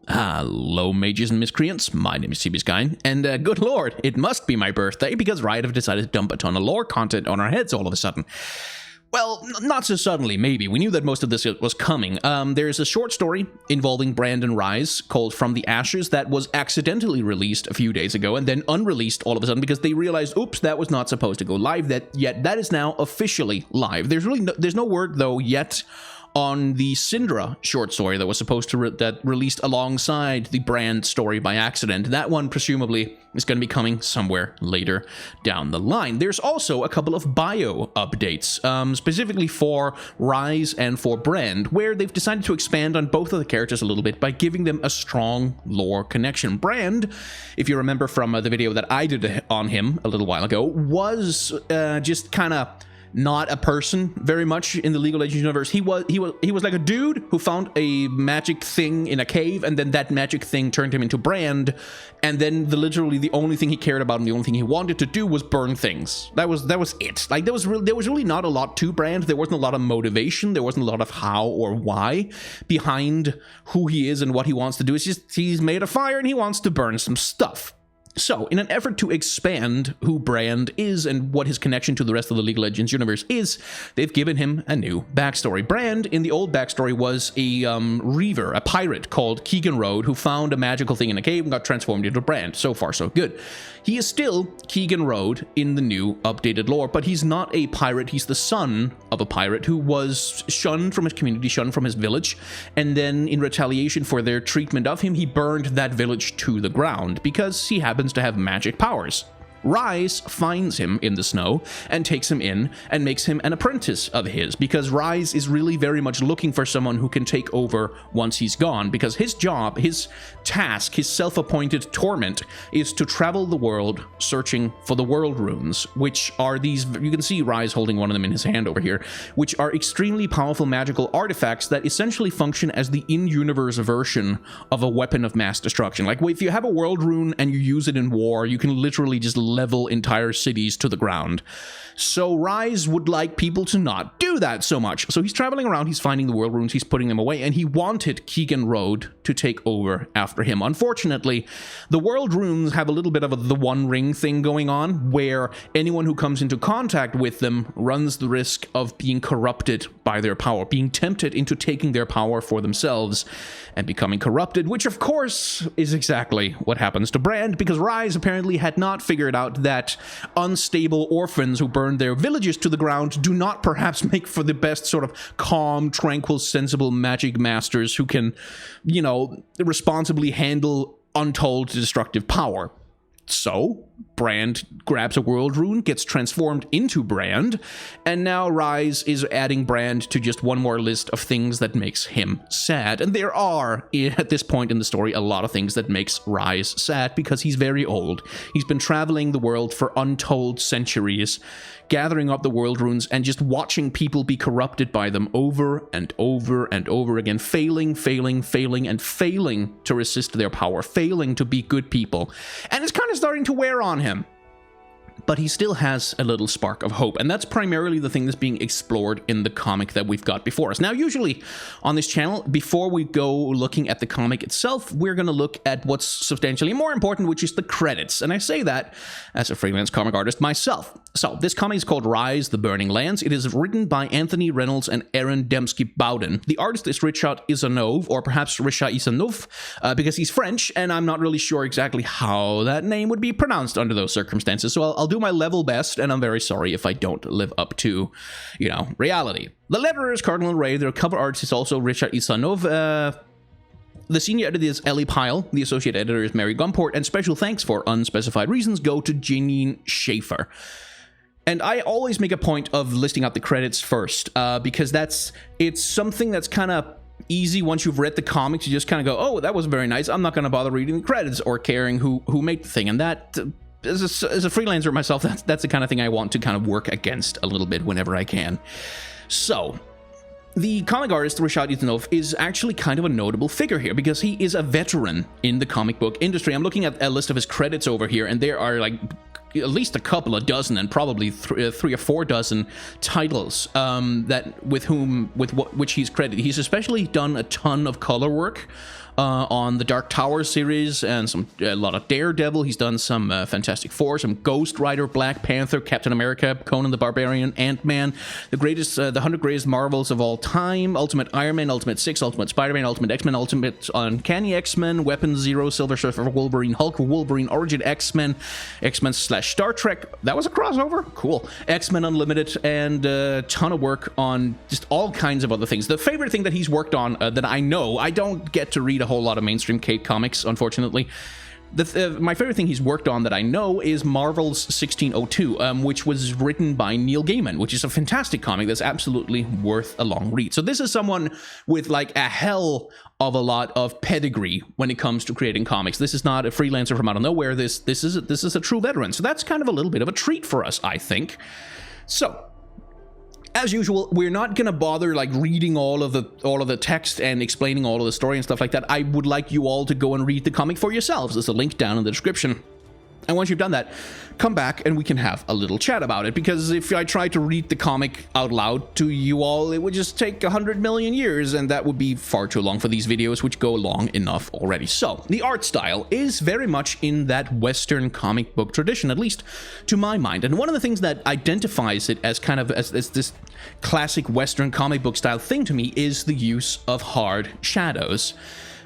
Hello, mages and miscreants. My name is Skyne, and good lord, it must be my birthday because Riot have decided to dump a ton of lore content on our heads all of a sudden. Well, not so suddenly, maybe. We knew that most of this was coming. There's a short story involving Brand and Ryze called From the Ashes that was accidentally released a few days ago and then unreleased all of a sudden because they realized, oops, that was not supposed to go live yet. That is now officially live. There's no word, though, yet on the Syndra short story that was supposed to that released alongside the Brand story by accident. That one presumably is going to be coming somewhere later down the line. There's also a couple of bio updates, specifically for Ryze and for Brand, where they've decided to expand on both of the characters a little bit by giving them a strong lore connection. Brand, if you remember from the video that I did on him a little while ago, was just kind of not a person very much in the League of Legends universe. He was like a dude who found a magic thing in a cave, and then that magic thing turned him into Brand, and then literally the only thing he cared about and the only thing he wanted to do was burn things. That was it. Like there was really not a lot to Brand. There wasn't a lot of motivation. There wasn't a lot of how or why behind who he is and what he wants to do. It's just he's made a fire and he wants to burn some stuff. So, in an effort to expand who Brand is and what his connection to the rest of the League of Legends universe is, they've given him a new backstory. Brand, in the old backstory, was a reaver, a pirate called Keegan Road, who found a magical thing in a cave and got transformed into Brand. So far, so good. He is still Keegan Road in the new updated lore, but he's not a pirate. He's the son of a pirate who was shunned from his community, shunned from his village, and then in retaliation for their treatment of him, he burned that village to the ground because he happens to have magic powers. Ryze finds him in the snow and takes him in and makes him an apprentice of his, because Ryze is really very much looking for someone who can take over once he's gone, because his job, his task, his self-appointed torment is to travel the world searching for the world runes, which are these, you can see Ryze holding one of them in his hand over here, which are extremely powerful magical artifacts that essentially function as the in-universe version of a weapon of mass destruction. Like if you have a world rune and you use it in war, you can literally just level entire cities to the ground. So Ryze would like people to not do that so much. So he's traveling around, he's finding the world runes, he's putting them away, and he wanted Keegan Road to take over after him. Unfortunately, the world runes have a little bit of the One Ring thing going on, where anyone who comes into contact with them runs the risk of being corrupted by their power, being tempted into taking their power for themselves and becoming corrupted, which of course is exactly what happens to Brand, because Ryze apparently had not figured out that unstable orphans who burn their villages to the ground do not perhaps make for the best sort of calm, tranquil, sensible magic masters who can, you know, responsibly handle untold destructive power. So Brand grabs a world rune, gets transformed into Brand, and now Ryze is adding Brand to just one more list of things that makes him sad. And there are, at this point in the story, a lot of things that makes Ryze sad because he's very old. He's been traveling the world for untold centuries, gathering up the world runes and just watching people be corrupted by them over and over and over again, failing to resist their power, failing to be good people. And it's kind of starting to wear on him. But he still has a little spark of hope, and that's primarily the thing that's being explored in the comic that we've got before us. Now, usually on this channel, before we go looking at the comic itself, we're going to look at what's substantially more important, which is the credits. And I say that as a freelance comic artist myself. So, this comic is called Ryze, The Burning Lands. It is written by Anthony Reynolds and Aaron Dembski-Bowden. The artist is Richard Isanove, or perhaps Richard Isanove, because he's French, and I'm not really sure exactly how that name would be pronounced under those circumstances, so I'll do my level best, and I'm very sorry if I don't live up to, you know, reality. The letterer is Cardinal Rae. Their cover artist is also Richard Isanove. The senior editor is Ellie Pyle. The associate editor is Mary Gumport. And special thanks for unspecified reasons go to Jeanine Schaefer. And I always make a point of listing out the credits first, because it's something that's kind of easy once you've read the comics. You just kind of go, oh, that was very nice. I'm not going to bother reading the credits or caring who made the thing. And that, as a freelancer myself, that's the kind of thing I want to kind of work against a little bit whenever I can. So, the comic artist, Richard Isanove, is actually kind of a notable figure here because he is a veteran in the comic book industry. I'm looking at a list of his credits over here, and there are like at least a couple of dozen and probably three or four dozen titles which he's credited. He's especially done a ton of color work on the Dark Tower series and a lot of Daredevil. He's done some Fantastic Four, some Ghost Rider, Black Panther, Captain America, Conan the Barbarian, Ant-Man, the 100 greatest Marvels of all time, Ultimate Iron Man, Ultimate Six, Ultimate Spider-Man, Ultimate X-Men, Ultimate Uncanny X-Men, Weapon Zero, Silver Surfer, Wolverine, Hulk, Wolverine, Origin X-Men, X-Men/Star Trek. That was a crossover? Cool. X-Men Unlimited, and a ton of work on just all kinds of other things. The favorite thing that he's worked on that I know, I don't get to read a whole lot of mainstream Cape comics, unfortunately. My favorite thing he's worked on that I know is Marvel's 1602, which was written by Neil Gaiman, which is a fantastic comic that's absolutely worth a long read. So this is someone with like a hell of a lot of pedigree when it comes to creating comics. This is not a freelancer from out of nowhere. This is a true veteran. So that's kind of a little bit of a treat for us, I think. So, as usual, we're not gonna bother like reading all of the text and explaining all of the story and stuff like that. I would like you all to go and read the comic for yourselves. There's a link down in the description. And once you've done that, come back and we can have a little chat about it. Because if I tried to read the comic out loud to you all, it would just take 100 million years, and that would be far too long for these videos, which go long enough already. So, the art style is very much in that Western comic book tradition, at least to my mind. And one of the things that identifies it as kind of as this classic Western comic book style thing to me is the use of hard shadows.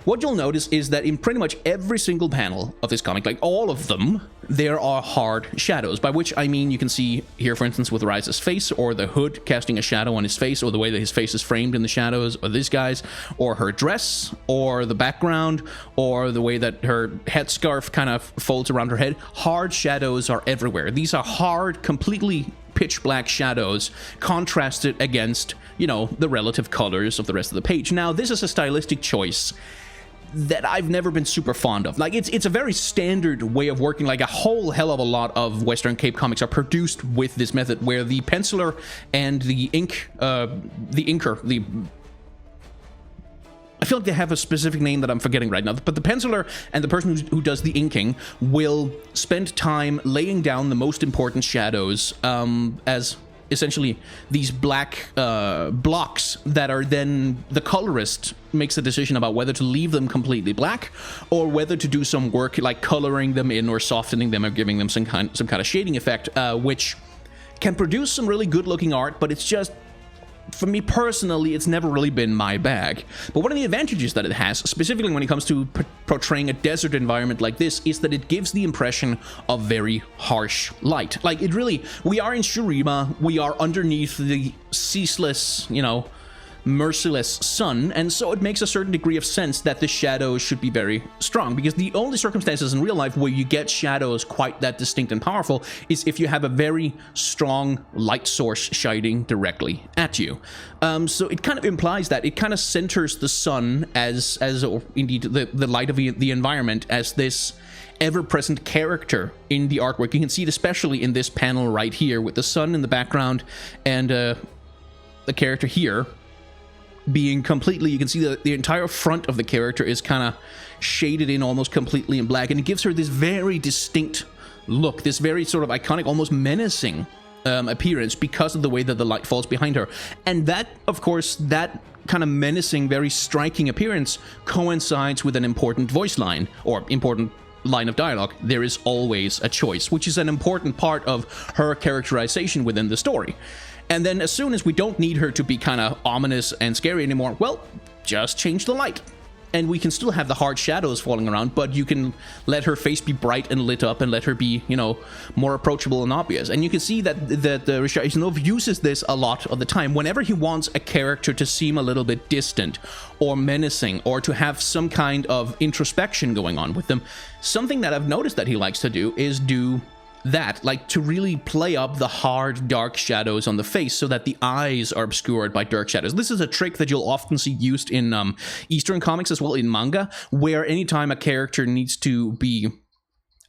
What you'll notice is that in pretty much every single panel of this comic, like all of them, there are hard shadows, by which I mean you can see here, for instance, with Ryze's face, or the hood casting a shadow on his face, or the way that his face is framed in the shadows, or this guy's, or her dress, or the background, or the way that her headscarf kind of folds around her head. Hard shadows are everywhere. These are hard, completely pitch black shadows contrasted against, you know, the relative colors of the rest of the page. Now, this is a stylistic choice that I've never been super fond of. Like, it's a very standard way of working. Like, a whole hell of a lot of Western Cape comics are produced with this method, where the penciler and the inker, I feel like they have a specific name that I'm forgetting right now, but the penciler and the person who does the inking will spend time laying down the most important shadows as essentially these black blocks that are then the colorist makes a decision about whether to leave them completely black or whether to do some work like coloring them in or softening them or giving them some kind of shading effect, which can produce some really good looking art, but it's just, for me personally, it's never really been my bag. But one of the advantages that it has, specifically when it comes to portraying a desert environment like this, is that it gives the impression of very harsh light. Like, it really, we are in Shurima, we are underneath the ceaseless, you know, merciless sun, and so it makes a certain degree of sense that the shadows should be very strong, because the only circumstances in real life where you get shadows quite that distinct and powerful is if you have a very strong light source shining directly at you. So it kind of implies that it kind of centers the sun as or indeed the light of the environment as this ever-present character in the artwork. You can see it especially in this panel right here with the sun in the background and the character here being completely, you can see the entire front of the character is kind of shaded in almost completely in black, and it gives her this very distinct look, this very sort of iconic, almost menacing appearance because of the way that the light falls behind her. And that, of course, that kind of menacing, very striking appearance coincides with an important voice line, or important line of dialogue. There is always a choice, which is an important part of her characterization within the story. And then as soon as we don't need her to be kind of ominous and scary anymore, well, just change the light. And we can still have the hard shadows falling around, but you can let her face be bright and lit up and let her be, you know, more approachable and obvious. And you can see that Isanove uses this a lot of the time. Whenever he wants a character to seem a little bit distant or menacing or to have some kind of introspection going on with them, something that I've noticed that he likes to do is do that, like to really play up the hard, dark shadows on the face so that the eyes are obscured by dark shadows. This is a trick that you'll often see used in Eastern comics as well, in manga, where anytime a character needs to be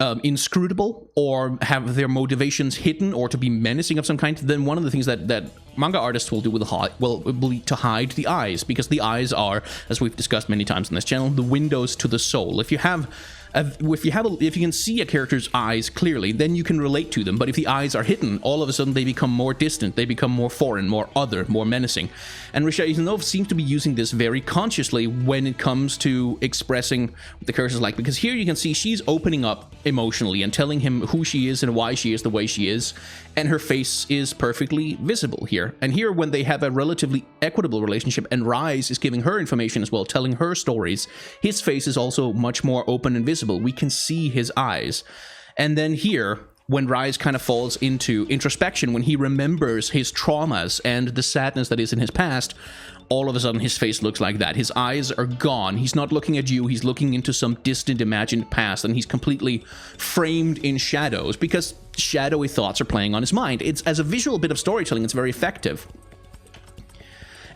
inscrutable or have their motivations hidden or to be menacing of some kind, then one of the things that manga artists will do will be to hide the eyes, because the eyes are, as we've discussed many times on this channel, the windows to the soul. If you have If you can see a character's eyes clearly, then you can relate to them. But if the eyes are hidden, all of a sudden they become more distant, they become more foreign, more other, more menacing. And Isanove seems to be using this very consciously when it comes to expressing what the character's like, because here you can see she's opening up emotionally and telling him who she is and why she is the way she is, and her face is perfectly visible here. And here, when they have a relatively equitable relationship and Ryze is giving her information as well, telling her stories, his face is also much more open and visible. We can see his eyes. And then here, when Ryze kind of falls into introspection, when he remembers his traumas and the sadness that is in his past, all of a sudden his face looks like that. His eyes are gone. He's not looking at you. He's looking into some distant imagined past, and he's completely framed in shadows because shadowy thoughts are playing on his mind. It's, as a visual bit of storytelling, it's very effective.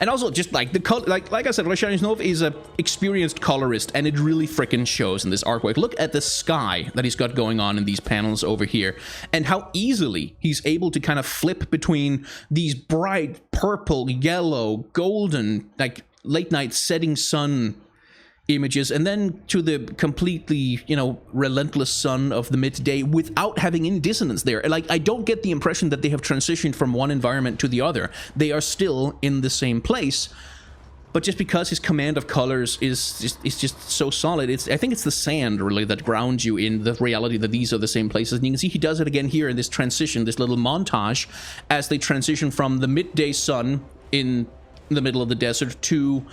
And also, just like the color, like I said, Isanove is an experienced colorist, and it really frickin' shows in this artwork. Look at the sky that he's got going on in these panels over here, and how easily he's able to kind of flip between these bright purple, yellow, golden, like late night setting sun images, and then to the completely, you know, relentless sun of the midday without having any dissonance there. Like, I don't get the impression that they have transitioned from one environment to the other. They are still in the same place, but just because his command of colors is just so solid, I think it's the sand really that grounds you in the reality that these are the same places. And you can see he does it again here in this transition, this little montage, as they transition from the midday sun in the middle of the desert to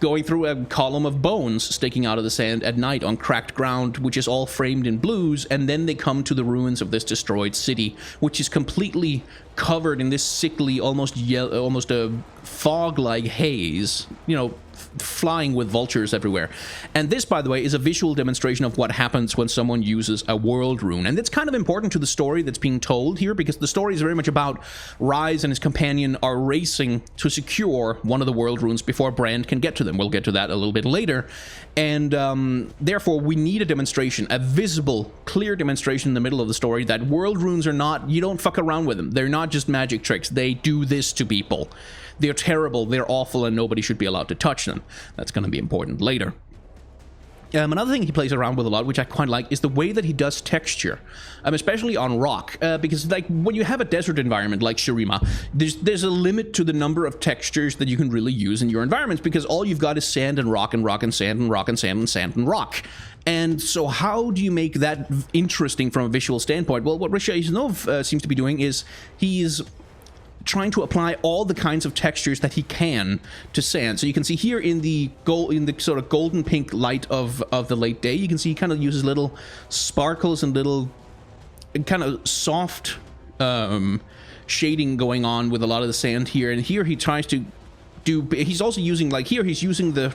going through a column of bones sticking out of the sand at night on cracked ground, which is all framed in blues, and then they come to the ruins of this destroyed city, which is completely covered in this sickly, almost a fog-like haze, you know, flying with vultures everywhere. And this, by the way, is a visual demonstration of what happens when someone uses a world rune. And it's kind of important to the story that's being told here, because the story is very much about Ryze and his companion are racing to secure one of the world runes before Brand can get to them. We'll get to that a little bit later. And therefore, we need a demonstration, a visible, clear demonstration in the middle of the story that world runes are not, you don't fuck around with them. They're not just magic tricks. They do this to people. They're terrible, they're awful, and nobody should be allowed to touch them. That's going to be important later. Another thing he plays around with a lot, which I quite like, is the way that he does texture, especially on rock, because like when you have a desert environment like Shurima, there's a limit to the number of textures that you can really use in your environments, because all you've got is sand and rock and rock and sand and rock and sand and sand and rock. And so how do you make that interesting from a visual standpoint? Well, what Isanove seems to be doing is he's trying to apply all the kinds of textures that he can to sand. So you can see here in the sort of golden pink light of the late day, you can see he kind of uses little sparkles and little kind of soft shading going on with a lot of the sand here. And here he tries to do, he's also using, like here he's using the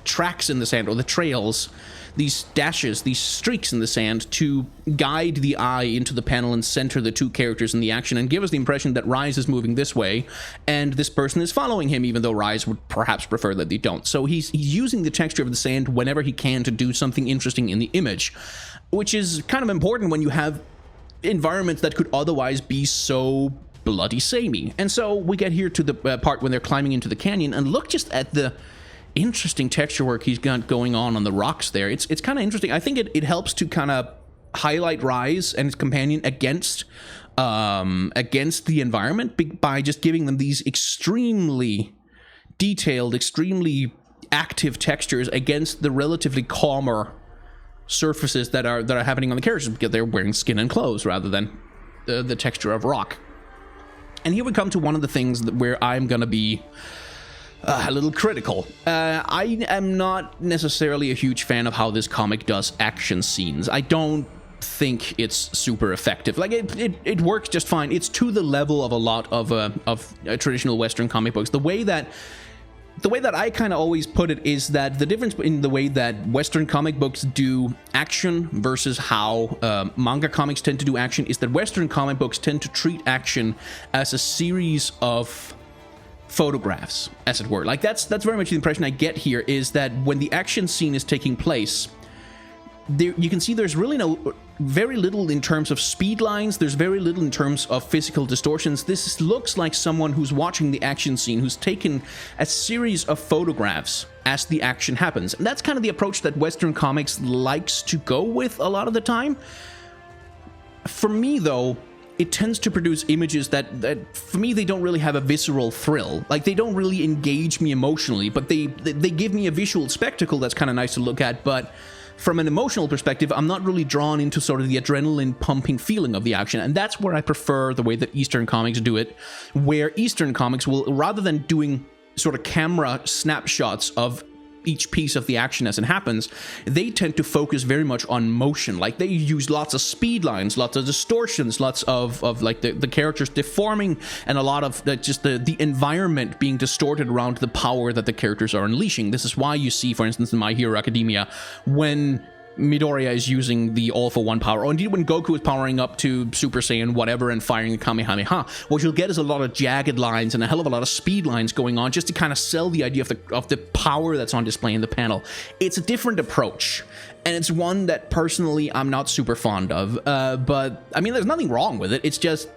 tracks in the sand, or the trails, these dashes, these streaks in the sand, to guide the eye into the panel and center the two characters in the action and give us the impression that Ryze is moving this way and this person is following him, even though Ryze would perhaps prefer that they don't. So he's using the texture of the sand whenever he can to do something interesting in the image, which is kind of important when you have environments that could otherwise be so bloody samey. And so we get here to the part when they're climbing into the canyon, and look just at the interesting texture work he's got going on the rocks there. It's kind of interesting. I think it helps to kind of highlight Ryze and his companion against the environment by just giving them these extremely detailed, extremely active textures against the relatively calmer surfaces that are happening on the characters, because they're wearing skin and clothes rather than the texture of rock. And here we come to one of the things where I'm gonna be a little critical. I am not necessarily a huge fan of how this comic does action scenes. I don't think it's super effective. Like, it works just fine. It's to the level of a lot of traditional Western comic books. The way that I kind of always put it is that the difference in the way that Western comic books do action versus how manga comics tend to do action is that Western comic books tend to treat action as a series of photographs, as it were. Like, that's very much the impression I get here, is that when the action scene is taking place, there you can see there's really very little in terms of speed lines. There's very little in terms of physical distortions. This looks like someone who's watching the action scene, who's taken a series of photographs as the action happens. And that's kind of the approach that Western comics likes to go with a lot of the time. For me, though, it tends to produce images that for me, they don't really have a visceral thrill. Like, they don't really engage me emotionally, but they give me a visual spectacle that's kind of nice to look at. But from an emotional perspective, I'm not really drawn into sort of the adrenaline pumping feeling of the action. And that's where I prefer the way that Eastern comics do it, where Eastern comics will, rather than doing sort of camera snapshots of each piece of the action as it happens, they tend to focus very much on motion. Like, they use lots of speed lines, lots of distortions, lots of like the characters deforming, and a lot of just the environment being distorted around the power that the characters are unleashing. This is why you see, for instance, in My Hero Academia, when Midoriya is using the all-for-one power, or indeed when Goku is powering up to Super Saiyan whatever and firing the Kamehameha, what you'll get is a lot of jagged lines and a hell of a lot of speed lines going on, just to kind of sell the idea of the power that's on display in the panel. It's a different approach, and it's one that personally I'm not super fond of, but I mean, there's nothing wrong with it. It's just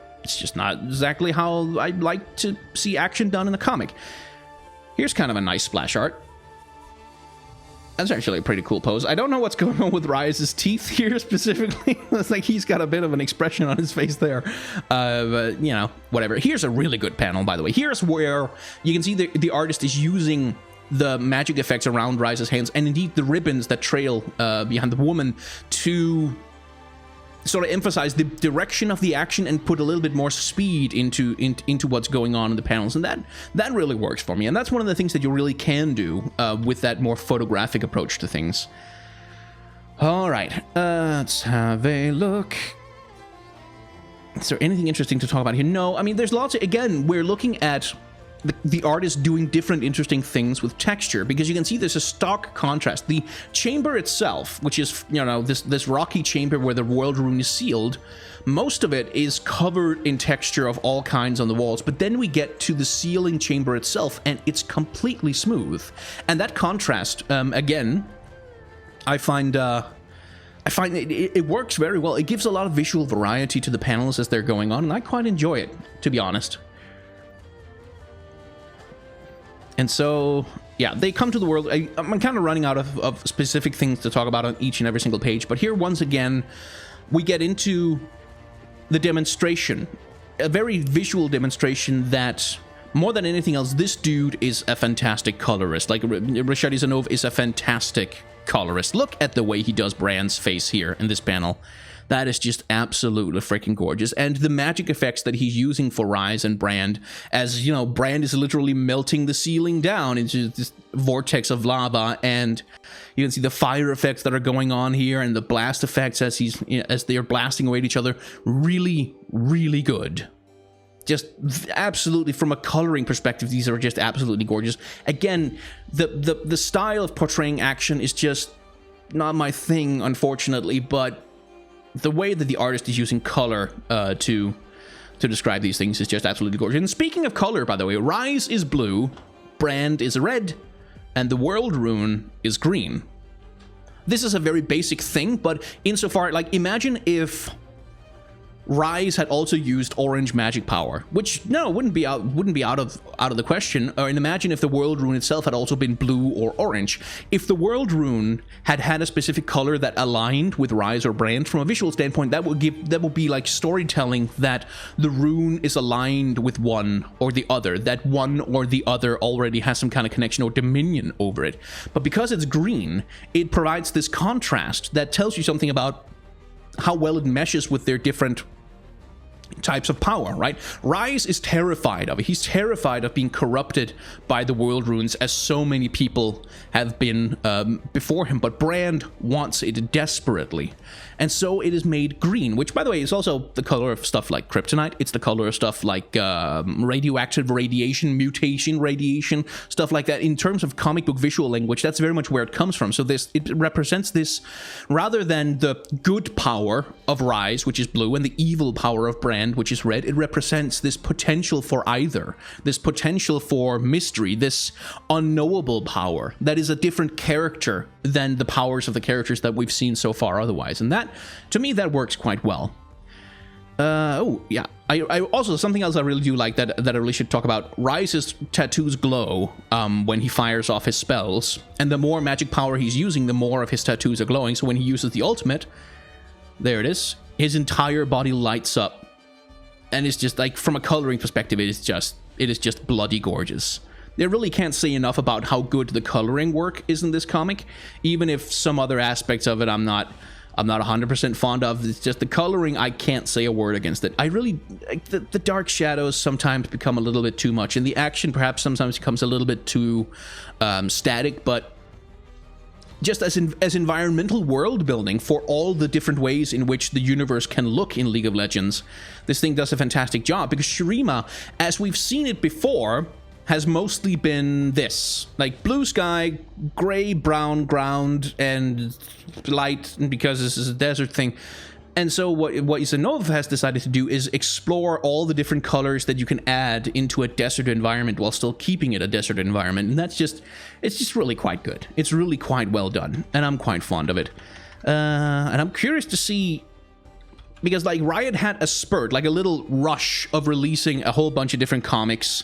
not exactly how I'd like to see action done in a comic. Here's kind of a nice splash art. That's actually a pretty cool pose. I don't know what's going on with Ryze's teeth here specifically. It's like he's got a bit of an expression on his face there. But, you know, whatever. Here's a really good panel, by the way. Here's where you can see the artist is using the magic effects around Ryze's hands, and indeed the ribbons that trail behind the woman, to sort of emphasize the direction of the action and put a little bit more speed into what's going on in the panels. And that really works for me. And that's one of the things that you really can do with that more photographic approach to things. All right, let's have a look. Is there anything interesting to talk about here? No, I mean, there's lots of, again, we're looking at the artist doing different interesting things with texture, because you can see there's a stark contrast. The chamber itself, which is, you know, this rocky chamber where the world rune is sealed, most of it is covered in texture of all kinds on the walls, but then we get to the sealing chamber itself and it's completely smooth. And that contrast, again, I find it works very well. It gives a lot of visual variety to the panels as they're going on, and I quite enjoy it, to be honest. And so, yeah, they come to the world. I'm kind of running out of specific things to talk about on each and every single page, but here, once again, we get into the demonstration, a very visual demonstration that, more than anything else, this dude is a fantastic colorist. Like, Richard Isanove is a fantastic colorist. Look at the way he does Brand's face here in this panel. That is just absolutely freaking gorgeous. And the magic effects that he's using for Ryze and Brand, as, you know, Brand is literally melting the ceiling down into this vortex of lava, and you can see the fire effects that are going on here and the blast effects as they are blasting away at each other. Really, really good. Just absolutely, from a coloring perspective, these are just absolutely gorgeous. Again, the style of portraying action is just not my thing, unfortunately, but the way that the artist is using color to describe these things is just absolutely gorgeous. And speaking of color, by the way, Ryze is blue, Brand is red, and the world rune is green. This is a very basic thing, but insofar, like, imagine if Ryze had also used orange magic power, which wouldn't be out of the question. Or imagine if the world rune itself had also been blue or orange. If the world rune had a specific color that aligned with Ryze or Brand from a visual standpoint, that would be like storytelling that the rune is aligned with one or the other, that one or the other already has some kind of connection or dominion over it. But because it's green, it provides this contrast that tells you something about how well it meshes with their different types of power, right? Ryze is terrified of it. He's terrified of being corrupted by the world runes, as so many people have been before him, but Brand wants it desperately. And so it is made green, which, by the way, is also the color of stuff like kryptonite. It's the color of stuff like radioactive radiation, mutation radiation, stuff like that. In terms of comic book visual language, that's very much where it comes from. So it represents this, rather than the good power of Ryze, which is blue, and the evil power of Brand, Brand, which is red, it represents this potential for either, this potential for mystery, this unknowable power that is a different character than the powers of the characters that we've seen so far otherwise. And that, to me, that works quite well. Oh, yeah. I also, something else I really do like that I really should talk about, Ryze's tattoos glow when he fires off his spells, and the more magic power he's using, the more of his tattoos are glowing. So when he uses the ultimate, there it is, his entire body lights up, and it's just like, from a coloring perspective, it is just bloody gorgeous. They really can't say enough about how good the coloring work is in this comic, even if some other aspects of it I'm not 100% fond of. It's just the coloring, I can't say a word against it. I really, like, the dark shadows sometimes become a little bit too much, and the action perhaps sometimes becomes a little bit too static, but just as environmental world building for all the different ways in which the universe can look in League of Legends, this thing does a fantastic job, because Shurima, as we've seen it before, has mostly been this, like blue sky, gray, brown ground, and light, because this is a desert thing. And so what Isanove has decided to do is explore all the different colors that you can add into a desert environment while still keeping it a desert environment. And it's just really quite good. It's really quite well done, and I'm quite fond of it. And I'm curious to see, because like Riot had a spurt, like a little rush of releasing a whole bunch of different comics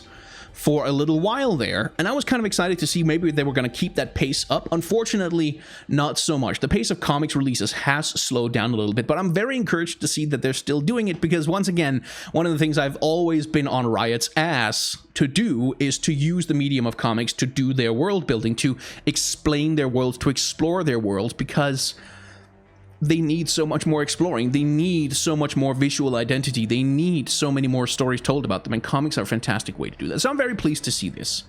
for a little while there, and I was kind of excited to see maybe they were going to keep that pace up. Unfortunately, not so much. The pace of comics releases has slowed down a little bit, but I'm very encouraged to see that they're still doing it, because once again, one of the things I've always been on Riot's ass to do is to use the medium of comics to do their world building, to explain their worlds, to explore their worlds, because they need so much more exploring. They need so much more visual identity. They need so many more stories told about them, and comics are a fantastic way to do that. So I'm very pleased to see this.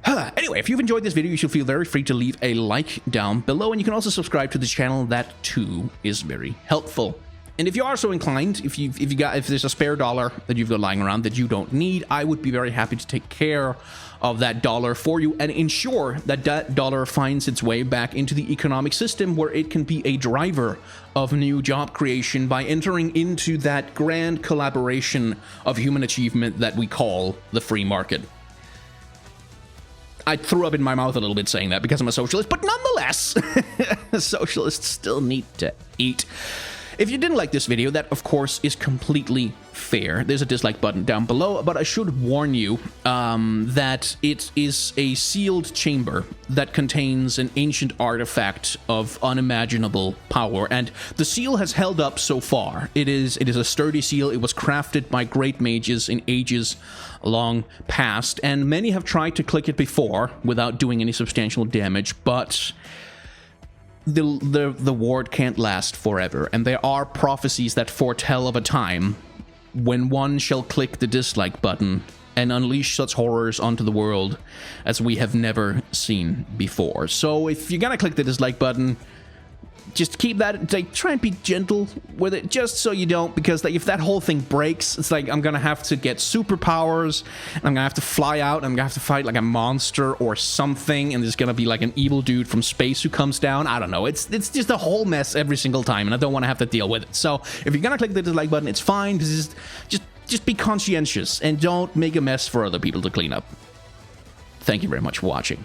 Anyway, if you've enjoyed this video, you should feel very free to leave a like down below, and you can also subscribe to the channel. That too is very helpful. And if you are so inclined, if there's a spare dollar that you've got lying around that you don't need, I would be very happy to take care of that dollar for you and ensure that that dollar finds its way back into the economic system, where it can be a driver of new job creation by entering into that grand collaboration of human achievement that we call the free market. I threw up in my mouth a little bit saying that because I'm a socialist, but nonetheless, socialists still need to eat. If you didn't like this video, that of course is completely fair. There's a dislike button down below, but I should warn you that it is a sealed chamber that contains an ancient artifact of unimaginable power, and the seal has held up so far. It is a sturdy seal. It was crafted by great mages in ages long past, and many have tried to click it before without doing any substantial damage, but the ward can't last forever, and there are prophecies that foretell of a time when one shall click the dislike button and unleash such horrors onto the world as we have never seen before. So if you're gonna click the dislike button, just keep that, like, try and be gentle with it, just so you don't, because like if that whole thing breaks, it's like I'm gonna have to get superpowers, and I'm gonna have to fly out, and I'm gonna have to fight like a monster or something, and there's gonna be like an evil dude from space who comes down. I don't know, it's just a whole mess every single time, and I don't want to have to deal with it. So if you're gonna click the dislike button, it's fine. Just be conscientious and don't make a mess for other people to clean up. Thank you very much for watching.